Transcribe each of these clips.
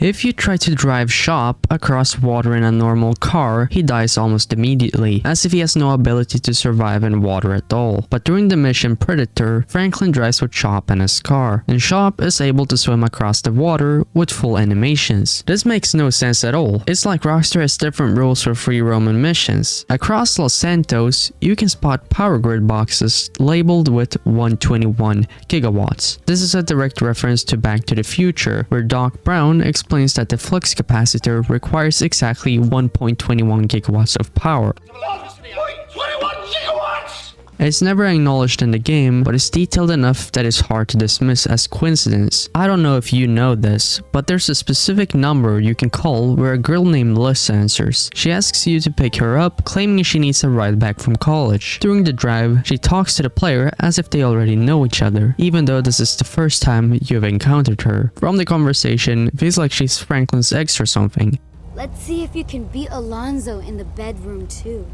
If you try to drive Shop across water in a normal car, he dies almost immediately, as if he has no ability to survive in water at all. But during the mission Predator, Franklin drives with Shop in his car, and Shop is able to swim across the water with full animations. This makes no sense at all. It's like Rockstar has different rules for free roaming missions. Across Los Santos, you can spot power grid boxes labeled with 121 gigawatts. This is a direct reference to Back to the Future, where Doc Brown explains that the flux capacitor requires exactly 1.21 gigawatts of power. 21 gigawatts! It's never acknowledged in the game, but it's detailed enough that it's hard to dismiss as coincidence. I don't know if you know this, but there's a specific number you can call where a girl named Liz answers. She asks you to pick her up, claiming she needs a ride back from college. During the drive, she talks to the player as if they already know each other, even though this is the first time you've encountered her. From the conversation, it feels like she's Franklin's ex or something. Let's see if you can beat Alonzo in the bedroom too.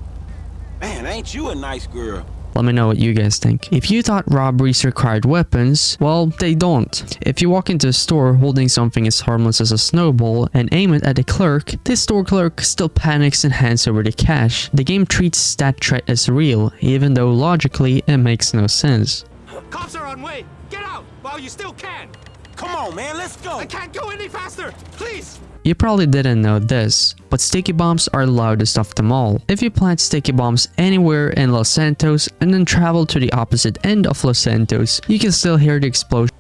Man, ain't you a nice girl? Let me know what you guys think. If you thought robberies required weapons, well, they don't. If you walk into a store holding something as harmless as a snowball and aim it at the clerk, the store clerk still panics and hands over the cash. The game treats that threat as real, even though logically it makes no sense. Cops are on way! Get out while you still can! Come on, man, let's go! I can't go any faster! Please! You probably didn't know this, but sticky bombs are the loudest of them all. If you plant sticky bombs anywhere in Los Santos and then travel to the opposite end of Los Santos, you can still hear the explosion.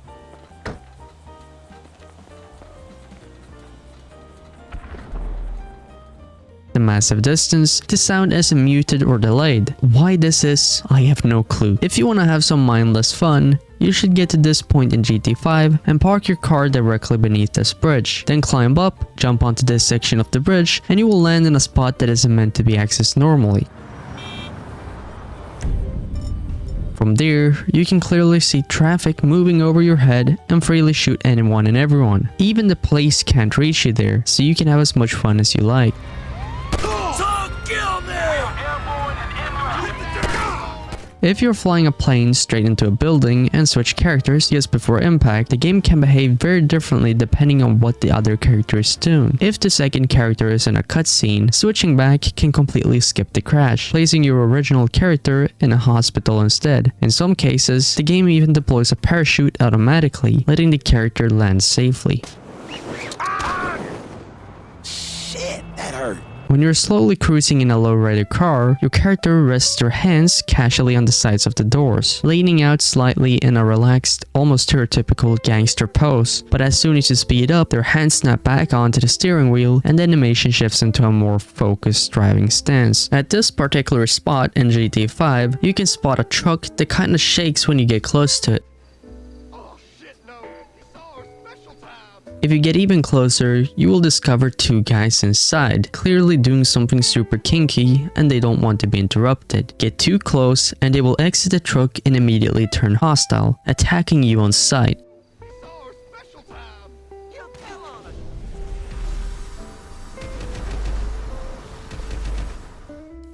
The massive distance, the sound isn't muted or delayed. Why this is, I have no clue. If you want to have some mindless fun, you should get to this point in GT5 and park your car directly beneath this bridge. Then climb up, jump onto this section of the bridge, and you will land in a spot that isn't meant to be accessed normally. From there, you can clearly see traffic moving over your head and freely shoot anyone and everyone. Even the police can't reach you there, so you can have as much fun as you like. If you're flying a plane straight into a building and switch characters just before impact, the game can behave very differently depending on what the other character is doing. If the second character is in a cutscene, switching back can completely skip the crash, placing your original character in a hospital instead. In some cases, the game even deploys a parachute automatically, letting the character land safely. Shit, that hurt. When you're slowly cruising in a lowrider car, your character rests their hands casually on the sides of the doors, leaning out slightly in a relaxed, almost stereotypical gangster pose. But as soon as you speed up, their hands snap back onto the steering wheel and the animation shifts into a more focused driving stance. At this particular spot in GT5, you can spot a truck that kinda shakes when you get close to it. If you get even closer, you will discover two guys inside, clearly doing something super kinky and they don't want to be interrupted. Get too close and they will exit the truck and immediately turn hostile, attacking you on sight.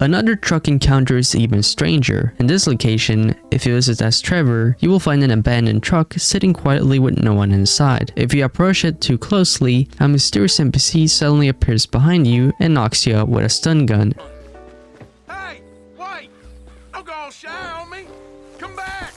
Another truck encounter is even stranger. In this location, if you visit as Trevor, you will find an abandoned truck sitting quietly with no one inside. If you approach it too closely, a mysterious NPC suddenly appears behind you and knocks you out with a stun gun. Hey! Wait! Don't go all shy on me! Come back!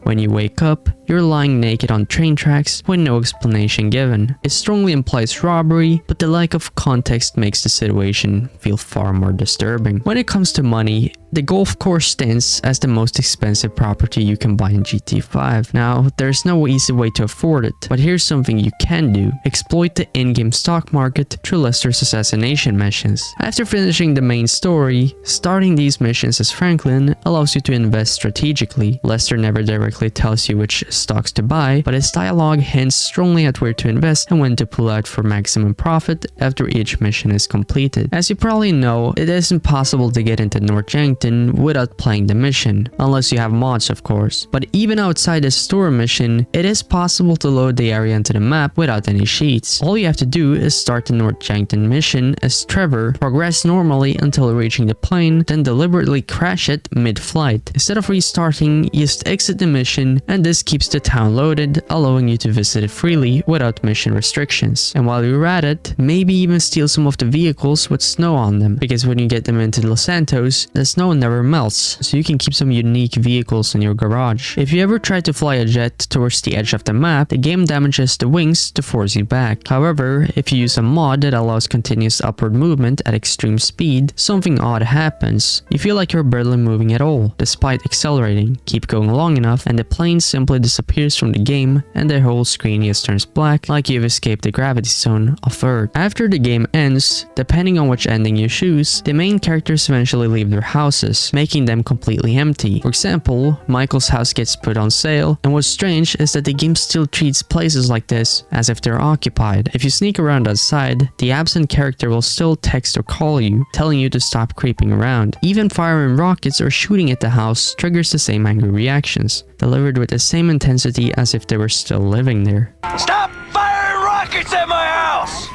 When you wake up, you're lying naked on train tracks with no explanation given. It strongly implies robbery, but the lack of context makes the situation feel far more disturbing. When it comes to money, the golf course stands as the most expensive property you can buy in GT5. Now, there's no easy way to afford it, but here's something you can do. Exploit the in-game stock market through Lester's assassination missions. After finishing the main story, starting these missions as Franklin allows you to invest strategically. Lester never directly tells you which stocks to buy, but his dialogue hints strongly at where to invest and when to pull out for maximum profit after each mission is completed. As you probably know, it isn't possible to get into North Yankton Yankton without playing the mission, unless you have mods of course. But even outside the store mission, it is possible to load the area into the map without any cheats. All you have to do is start the North Yankton mission as Trevor, progress normally until reaching the plane, then deliberately crash it mid-flight. Instead of restarting, you just exit the mission, and this keeps the town loaded, allowing you to visit it freely without mission restrictions. And while you're at it, maybe even steal some of the vehicles with snow on them, because when you get them into Los Santos, the snow never melts, so you can keep some unique vehicles in your garage. If you ever try to fly a jet towards the edge of the map, the game damages the wings to force you back. However, if you use a mod that allows continuous upward movement at extreme speed, something odd happens. You feel like you're barely moving at all, despite accelerating. Keep going long enough and the plane simply disappears from the game and the whole screen just turns black, like you've escaped the gravity zone of Earth. After the game ends, depending on which ending you choose, the main characters eventually leave their houses, making them completely empty. For example, Michael's house gets put on sale, and what's strange is that the game still treats places like this as if they're occupied. If you sneak around outside, the absent character will still text or call you, telling you to stop creeping around. Even firing rockets or shooting at the house triggers the same angry reactions, delivered with the same intensity as if they were still living there. Stop firing rockets at my house!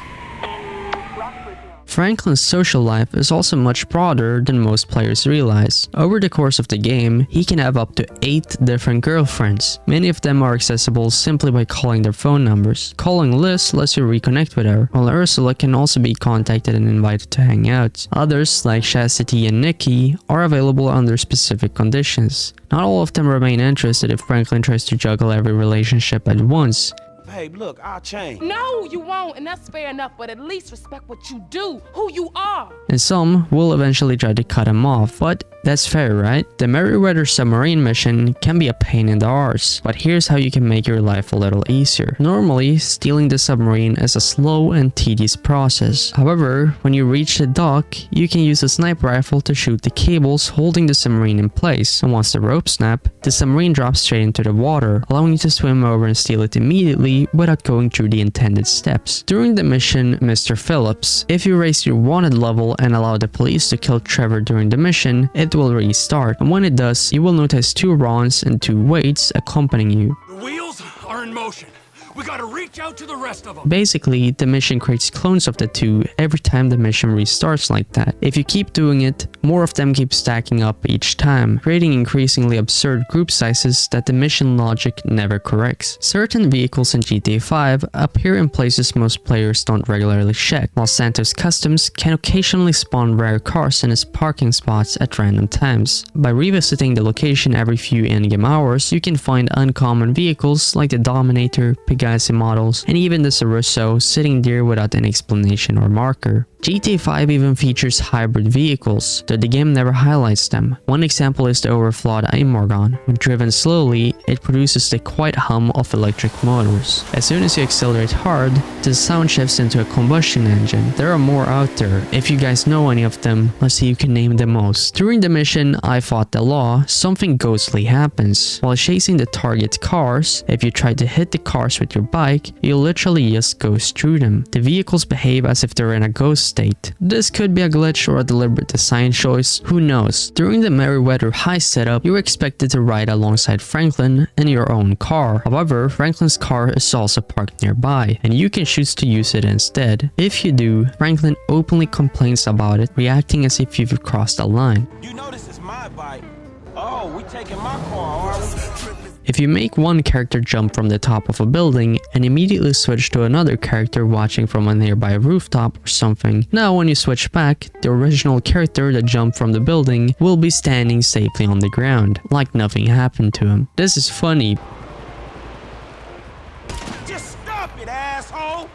Franklin's social life is also much broader than most players realize. Over the course of the game, he can have up to 8 different girlfriends. Many of them are accessible simply by calling their phone numbers. Calling Liz lets you reconnect with her, while Ursula can also be contacted and invited to hang out. Others, like Chastity and Nikki, are available under specific conditions. Not all of them remain interested if Franklin tries to juggle every relationship at once. Babe, look, I'll change. No, you won't, and that's fair enough, but at least respect what you do, who you are. And some will eventually try to cut him off, but that's fair, right? The Merryweather submarine mission can be a pain in the arse, but here's how you can make your life a little easier. Normally, stealing the submarine is a slow and tedious process. However, when you reach the dock, you can use a sniper rifle to shoot the cables holding the submarine in place, and once the rope snap, the submarine drops straight into the water, allowing you to swim over and steal it immediately without going through the intended steps. During the mission, Mr. Phillips, if you raise your wanted level and allow the police to kill Trevor during the mission, it will restart, and when it does, you will notice 2 Rons and 2 Waits accompanying you. The wheels are in motion. We gotta reach out to the rest of them. Basically, the mission creates clones of the 2 every time the mission restarts like that. If you keep doing it, more of them keep stacking up each time, creating increasingly absurd group sizes that the mission logic never corrects. Certain vehicles in GTA 5 appear in places most players don't regularly check, while Santos Customs can occasionally spawn rare cars in its parking spots at random times. By revisiting the location every few in-game hours, you can find uncommon vehicles like the Dominator, Pegasus models, and even the Caruso sitting there without any explanation or marker. GTA 5 even features hybrid vehicles, though the game never highlights them. One example is the overflawed Imorgon. When driven slowly, it produces the quiet hum of electric motors. As soon as you accelerate hard, the sound shifts into a combustion engine. There are more out there. If you guys know any of them, let's see who can name the most. During the mission, I Fought the Law, something ghostly happens. While chasing the target cars, if you try to hit the cars with your bike, you literally just ghost through them. The vehicles behave as if they're in a ghost state. This could be a glitch or a deliberate design choice, who knows. During the Merryweather heist setup, you're expected to ride alongside Franklin in your own car. However, Franklin's car is also parked nearby, and you can choose to use it instead. If you do, Franklin openly complains about it, reacting as if you've crossed a line. You know this is my bike. Oh, we taking my car, are we? If you make one character jump from the top of a building and immediately switch to another character watching from a nearby rooftop or something, now when you switch back, the original character that jumped from the building will be standing safely on the ground, like nothing happened to him. This is funny. Just stop it, asshole!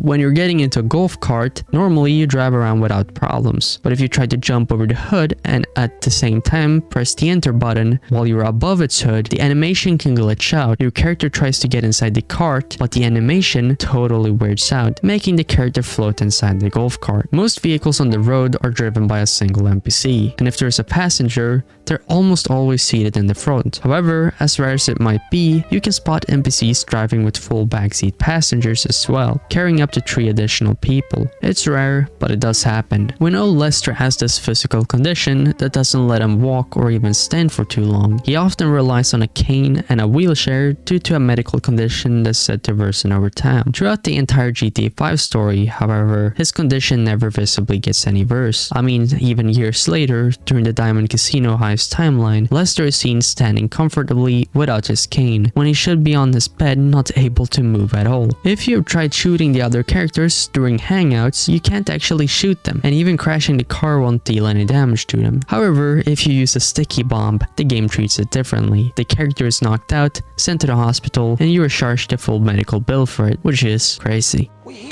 when you're getting into a golf cart, normally you drive around without problems. But if you try to jump over the hood and at the same time press the enter button while you're above its hood, the animation can glitch out. Your character tries to get inside the cart, but the animation totally weirds out, making the character float inside the golf cart. Most vehicles on the road are driven by a single NPC, and if there's a passenger, they're almost always seated in the front. However, as rare as it might be, you can spot NPCs driving with full backseat passengers as well, carrying up to 3 additional people. It's rare, but it does happen. We know Lester has this physical condition that doesn't let him walk or even stand for too long. He often relies on a cane and a wheelchair due to a medical condition that's said to worsen over time. Throughout the entire GTA 5 story, however, his condition never visibly gets any worse. I mean, even years later, during the Diamond Casino heist timeline, Lester is seen standing comfortably without his cane, when he should be on his bed not able to move at all. If you've tried shooting the other characters during hangouts, you can't actually shoot them, and even crashing the car won't deal any damage to them. However, if you use a sticky bomb, the game treats it differently. The character is knocked out, sent to the hospital, and you are charged a full medical bill for it, which is crazy. We here.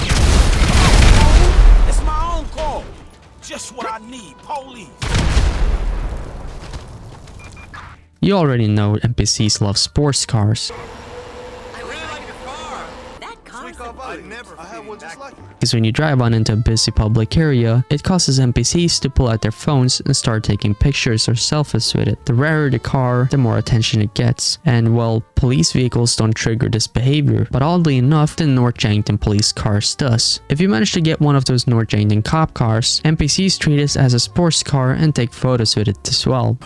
It's my own call. Just what I need, police. You already know NPCs love sports cars. Because when you drive on into a busy public area, it causes NPCs to pull out their phones and start taking pictures or selfies with it. The rarer the car, the more attention it gets. And well, police vehicles don't trigger this behavior, but oddly enough, the North Yankton police cars does. If you manage to get one of those North Yankton cop cars, NPCs treat it as a sports car and take photos with it as well.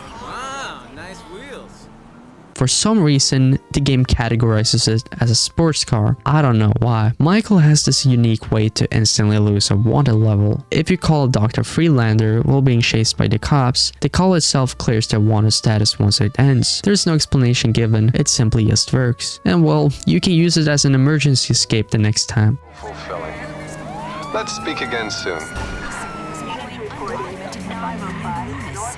For some reason, the game categorizes it as a sports car. I don't know why. Michael has this unique way to instantly lose a wanted level. If you call Dr. Freelander while being chased by the cops, the call itself clears the wanted status once it ends. There's no explanation given, it simply just works. And well, you can use it as an emergency escape the next time. Fulfilling. Let's speak again soon.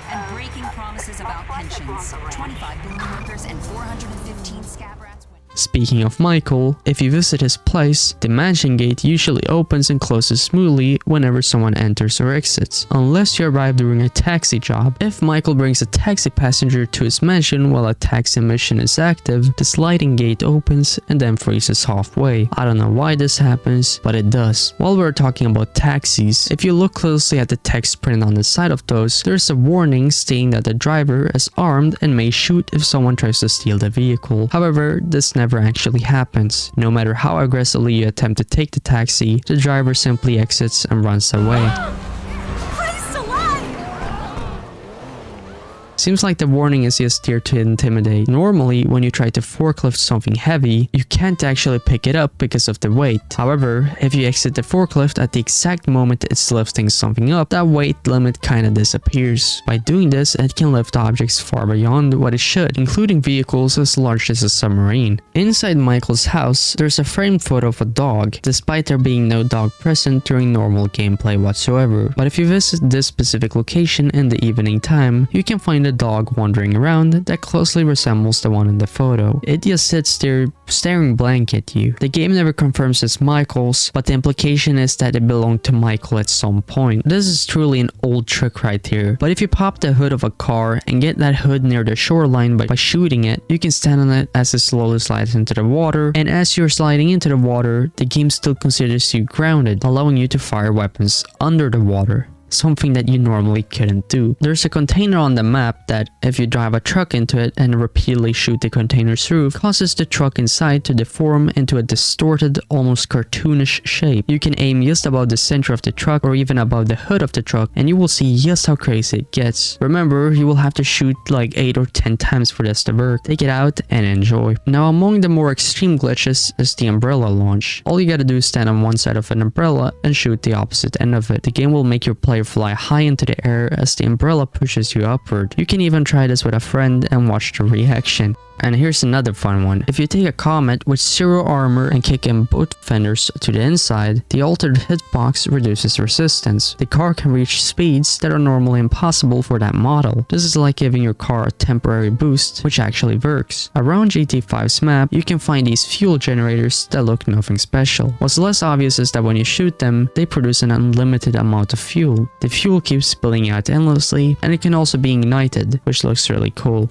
And breaking promises about pensions. 25 billion workers and 415 scab rats. Speaking of Michael, if you visit his place, the mansion gate usually opens and closes smoothly whenever someone enters or exits, unless you arrive during a taxi job. If Michael brings a taxi passenger to his mansion while a taxi mission is active, the sliding gate opens and then freezes halfway. I don't know why this happens, but it does. While we're talking about taxis, if you look closely at the text printed on the side of those, there's a warning stating that the driver is armed and may shoot if someone tries to steal the vehicle. However, this never actually happens. No matter how aggressively you attempt to take the taxi, the driver simply exits and runs away. Seems like the warning is just there to intimidate. Normally, when you try to forklift something heavy, you can't actually pick it up because of the weight. However, if you exit the forklift at the exact moment it's lifting something up, that weight limit kinda disappears. By doing this, it can lift objects far beyond what it should, including vehicles as large as a submarine. Inside Michael's house, there's a framed photo of a dog, despite there being no dog present during normal gameplay whatsoever. But if you visit this specific location in the evening time, you can find a dog wandering around that closely resembles the one in the photo. It just sits there staring blank at you. The game never confirms it's Michael's, but the implication is that it belonged to Michael at some point. This is truly an old trick right here, but if you pop the hood of a car and get that hood near the shoreline by shooting it, you can stand on it as it slowly slides into the water, and as you're sliding into the water, the game still considers you grounded, allowing you to fire weapons under the water. Something that you normally couldn't do. There's a container on the map that, if you drive a truck into it and repeatedly shoot the container's roof, causes the truck inside to deform into a distorted, almost cartoonish shape. You can aim just above the center of the truck or even above the hood of the truck, and you will see just how crazy it gets. Remember, you will have to shoot like 8 or 10 times for this to work. Take it out and enjoy. Now, among the more extreme glitches is the umbrella launch. All you gotta do is stand on one side of an umbrella and shoot the opposite end of it. The game will make your player player fly high into the air as the umbrella pushes you upward. You can even try this with a friend and watch the reaction. And here's another fun one. If you take a Comet with 0 armor and kick in both fenders to the inside, the altered hitbox reduces resistance. The car can reach speeds that are normally impossible for that model. This is like giving your car a temporary boost, which actually works. Around GT5's map, you can find these fuel generators that look nothing special. What's less obvious is that when you shoot them, they produce an unlimited amount of fuel. The fuel keeps spilling out endlessly, and it can also be ignited, which looks really cool.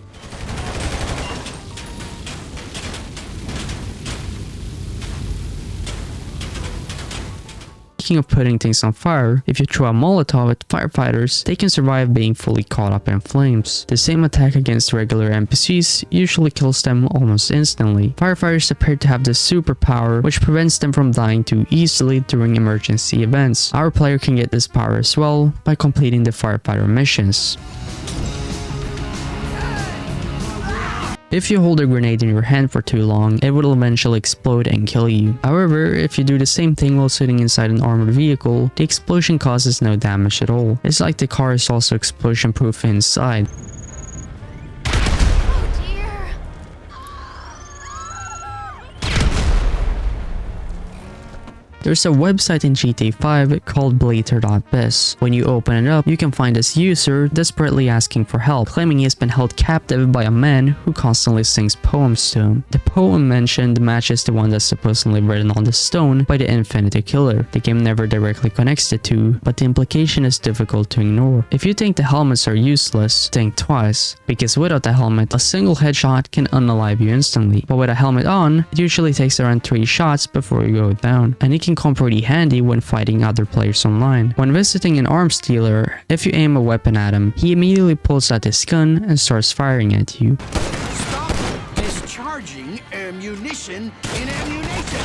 Speaking of putting things on fire, if you throw a Molotov at firefighters, they can survive being fully caught up in flames. The same attack against regular NPCs usually kills them almost instantly. Firefighters appear to have this superpower which prevents them from dying too easily during emergency events. Our player can get this power as well by completing the firefighter missions. If you hold a grenade in your hand for too long, it will eventually explode and kill you. However, if you do the same thing while sitting inside an armored vehicle, the explosion causes no damage at all. It's like the car is also explosion proof inside. There's a website in GTA 5 called Blater.biz. When you open it up, you can find this user desperately asking for help, claiming he's been held captive by a man who constantly sings poems to him. The poem mentioned matches the one that's supposedly written on the stone by the Infinity Killer. The game never directly connects the two, but the implication is difficult to ignore. If you think the helmets are useless, think twice, because without the helmet, a single headshot can unalive you instantly, but with a helmet on, it usually takes around 3 shots before you go down, and it can come pretty handy when fighting other players online. When visiting an arms dealer, if you aim a weapon at him, he immediately pulls out his gun and starts firing at you. Stop discharging ammunition in ammunition.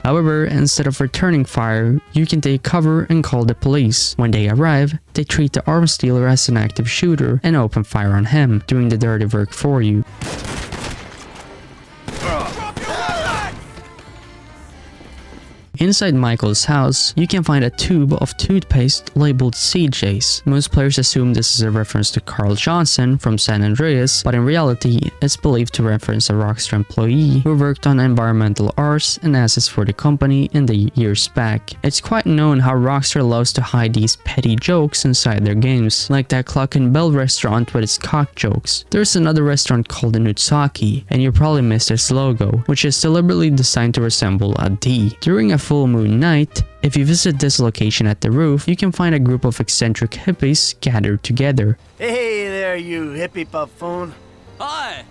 However, instead of returning fire, you can take cover and call the police. When they arrive, they treat the arms dealer as an active shooter and open fire on him, doing the dirty work for you. Inside Michael's house, you can find a tube of toothpaste labeled CJ's. Most players assume this is a reference to Carl Johnson from San Andreas, but in reality, it's believed to reference a Rockstar employee who worked on environmental arts and assets for the company in the years back. It's quite known how Rockstar loves to hide these petty jokes inside their games, like that Clock and Bell restaurant with its cock jokes. There's another restaurant called the Nutsaki, and you probably missed its logo, which is deliberately designed to resemble a D. During a full moon night, if you visit this location at the roof, you can find a group of eccentric hippies gathered together. Hey there, you hippie buffoon. Hi.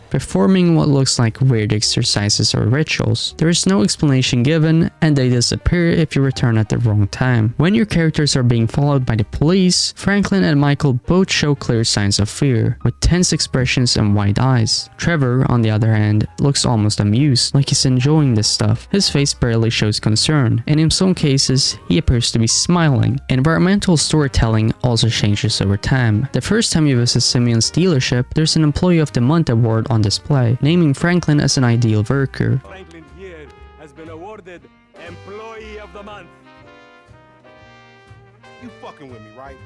Performing what looks like weird exercises or rituals. There is no explanation given, and they disappear if you return at the wrong time. When your characters are being followed by the police, Franklin and Michael both show clear signs of fear, with tense expressions and wide eyes. Trevor, on the other hand, looks almost amused, like he's enjoying this stuff. His face barely shows concern, and in some cases, he appears to be smiling. Environmental storytelling also changes over time. The first time you visit Simeon's dealership, there's an Employee of the Month award on display, naming Franklin as an ideal worker. Franklin here has been awarded Employee of the Month. You fucking with me, right?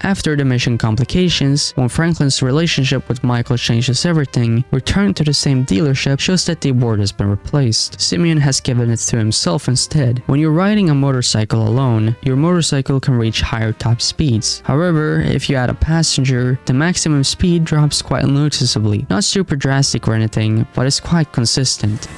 After the mission complications, when Franklin's relationship with Michael changes everything, returning to the same dealership shows that the award has been replaced. Simeon has given it to himself instead. When you're riding a motorcycle alone, your motorcycle can reach higher top speeds. However, if you add a passenger, the maximum speed drops quite noticeably. Not super drastic or anything, but it's quite consistent.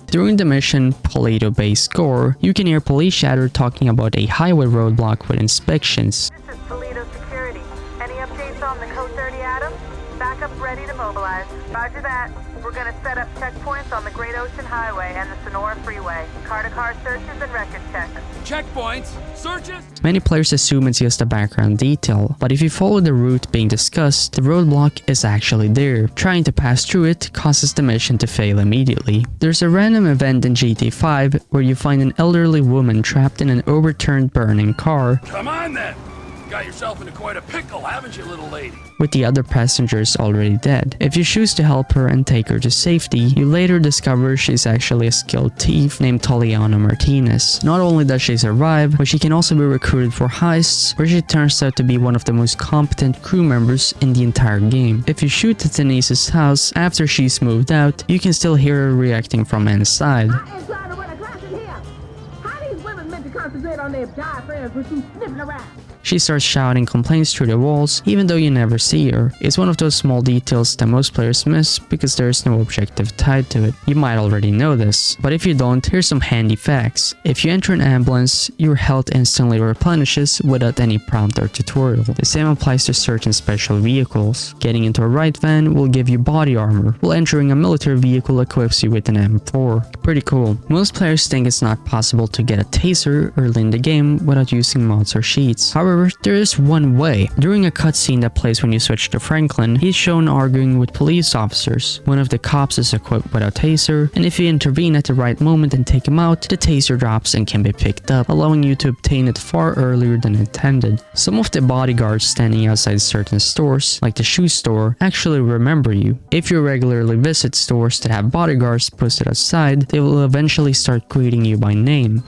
During the mission Paleto Bay Score, you can hear police chatter talking about a highway roadblock with inspections. This is Toledo Security. Any updates on the Code 30 Adams? Backup ready to mobilize. Roger that. We're gonna set up checkpoints on the Great Ocean Highway and the Sonora Freeway. Car-to-car searches and record checks. Checkpoints, searches. Many players assume it's just a background detail, but if you follow the route being discussed, the roadblock is actually there. Trying to pass through it causes the mission to fail immediately. There's a random event in GTA 5 where you find an elderly woman trapped in an overturned burning car. Come on then! got yourself into quite a pickle, haven't you, little lady? with the other passengers already dead. If you choose to help her and take her to safety, you later discover she's actually a skilled thief named Taliana Martinez. Not only does she survive, but she can also be recruited for heists, where she turns out to be one of the most competent crew members in the entire game. If you shoot at Denise's house after she's moved out, you can still hear her reacting from inside. She starts shouting complaints through the walls, even though you never see her. It's one of those small details that most players miss because there is no objective tied to it. You might already know this, but if you don't, here's some handy facts. If you enter an ambulance, your health instantly replenishes without any prompt or tutorial. The same applies to certain special vehicles. Getting into a right van will give you body armor, while entering a military vehicle equips you with an M4. Pretty cool. Most players think it's not possible to get a taser early in the game without using mods or cheats. However, there is one way. During a cutscene that plays when you switch to Franklin, he's shown arguing with police officers. One of the cops is equipped with a taser, and if you intervene at the right moment and take him out, the taser drops and can be picked up, allowing you to obtain it far earlier than intended. Some of the bodyguards standing outside certain stores, like the shoe store, actually remember you. If you regularly visit stores that have bodyguards posted outside, they will eventually start greeting you by name.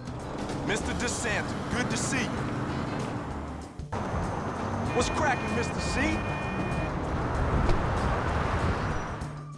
Mr. DeSanta, good to see you. What's cracking, Mr. C?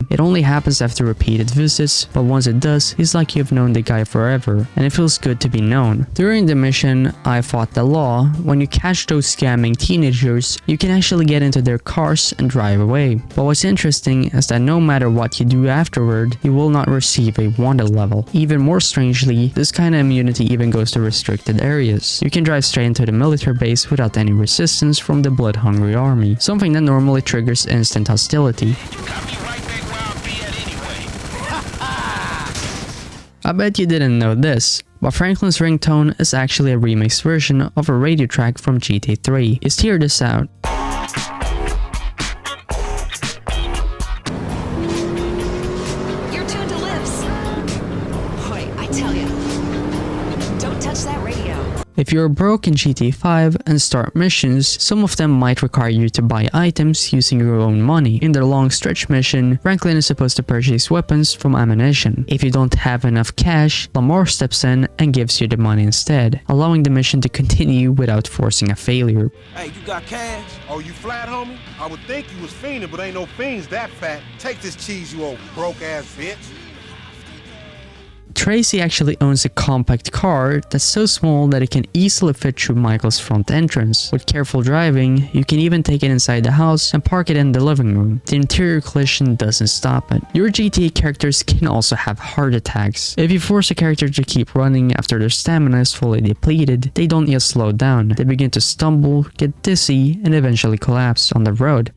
It only happens after repeated visits, but once it does, it's like you've known the guy forever, and it feels good to be known. During the mission, I Fought the Law, when you catch those scamming teenagers, you can actually get into their cars and drive away. But what's interesting is that no matter what you do afterward, you will not receive a wanted level. Even more strangely, this kind of immunity even goes to restricted areas. You can drive straight into the military base without any resistance from the blood-hungry army, something that normally triggers instant hostility. I bet you didn't know this, but Franklin's ringtone is actually a remixed version of a radio track from GTA 3. Just hear this out. You're tuned to Lips. Boy, I tell ya, don't touch that radio. If you're broke in GTA 5 and start missions, some of them might require you to buy items using your own money. In the long stretch mission, Franklin is supposed to purchase weapons from ammunition. If you don't have enough cash, Lamar steps in and gives you the money instead, allowing the mission to continue without forcing a failure. Hey, you got cash? Oh, you flat, homie? I would think you was fiending, but ain't no fiends that fat. Take this cheese, you old broke-ass bitch. Tracy actually owns a compact car that's so small that it can easily fit through Michael's front entrance. With careful driving, you can even take it inside the house and park it in the living room. The interior collision doesn't stop it. Your GTA characters can also have heart attacks. If you force a character to keep running after their stamina is fully depleted, they don't yet slow down. They begin to stumble, get dizzy, and eventually collapse on the road.